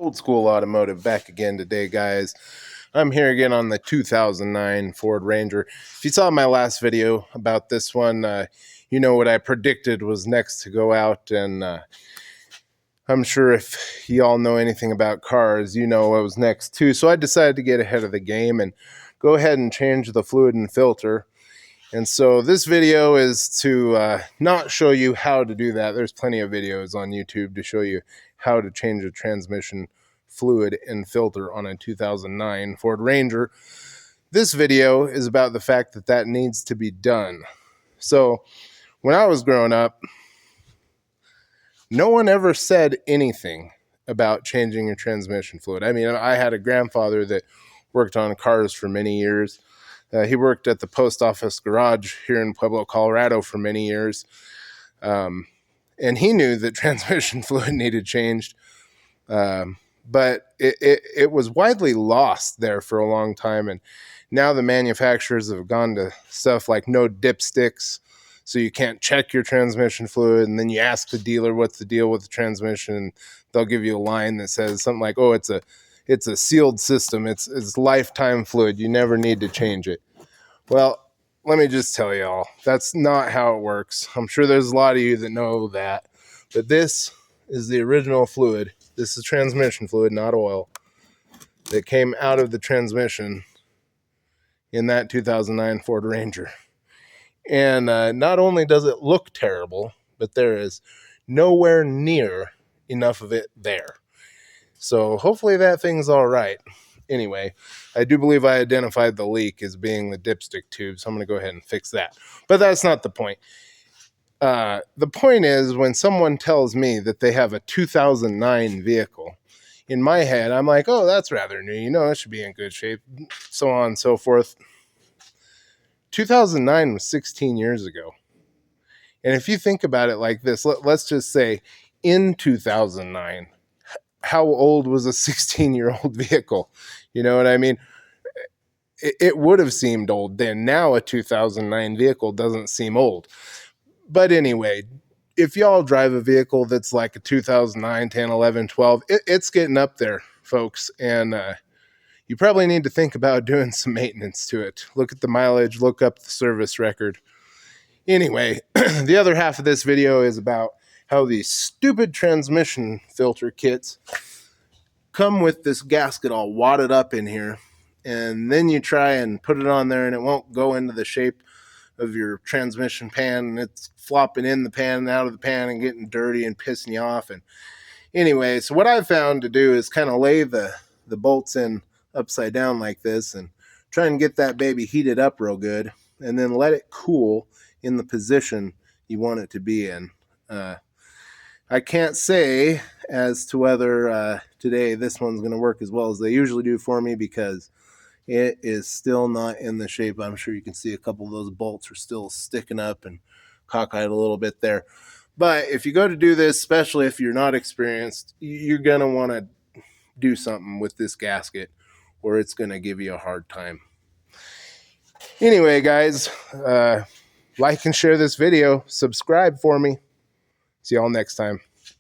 Old School Automotive back again today, guys. I'm here again on the 2009 Ford Ranger. If you saw my last video about this one, you know what I predicted was next to go out, and I'm sure if you all know anything about cars, you know what was next too. So I decided to get ahead of the game and go ahead and change the fluid and filter. And so this video is to not show you how to do that. There's plenty of videos on YouTube to show you how to change a transmission fluid and filter on a 2009 Ford Ranger. This video is about the fact that that needs to be done. So when I was growing up, no one ever said anything about changing your transmission fluid. I mean, I had a grandfather that worked on cars for many years. He worked at the post office garage here in Pueblo, Colorado for many years. And he knew that transmission fluid needed changed. But it was widely lost there for a long time. And now the manufacturers have gone to stuff like no dipsticks, so you can't check your transmission fluid. And then you ask the dealer what's the deal with the transmission, and they'll give you a line that says something like, oh, it's a sealed system. It's lifetime fluid. You never need to change it. Well, let me just tell y'all, that's not how it works. I'm sure there's a lot of you that know that, but this is the original fluid. This is transmission fluid, not oil, that came out of the transmission in that 2009 Ford Ranger. And not only does it look terrible, but there is nowhere near enough of it there. So hopefully that thing's all right. Anyway, I do believe I identified the leak as being the dipstick tube, so I'm going to go ahead and fix that. But that's not the point. The point is, when someone tells me that they have a 2009 vehicle, in my head, I'm like, oh, that's rather new. You know, it should be in good shape, so on and so forth. 2009 was 16 years ago. And if you think about it like this, let's just say in 2009, how old was a 16-year-old vehicle? You know what I mean? It would have seemed old then. Now a 2009 vehicle doesn't seem old. But anyway, if y'all drive a vehicle that's like a 2009, 10, 11, 12, it's getting up there, folks. And you probably need to think about doing some maintenance to it. Look at the mileage, look up the service record. Anyway, the other half of this video is about how these stupid transmission filter kits come with this gasket all wadded up in here. And then you try and put it on there and it won't go into the shape of your transmission pan, and it's flopping in the pan and out of the pan and getting dirty and pissing you off. And anyway, so what I've found to do is kind of lay the bolts in upside down like this and try and get that baby heated up real good, and then let it cool in the position you want it to be in. I can't say as to whether today this one's going to work as well as they usually do for me, because it is still not in the shape. I'm sure you can see a couple of those bolts are still sticking up and cockeyed a little bit there. But if you go to do this, especially if you're not experienced, you're going to want to do something with this gasket, or it's going to give you a hard time. Anyway, guys, like and share this video. Subscribe for me. See y'all next time.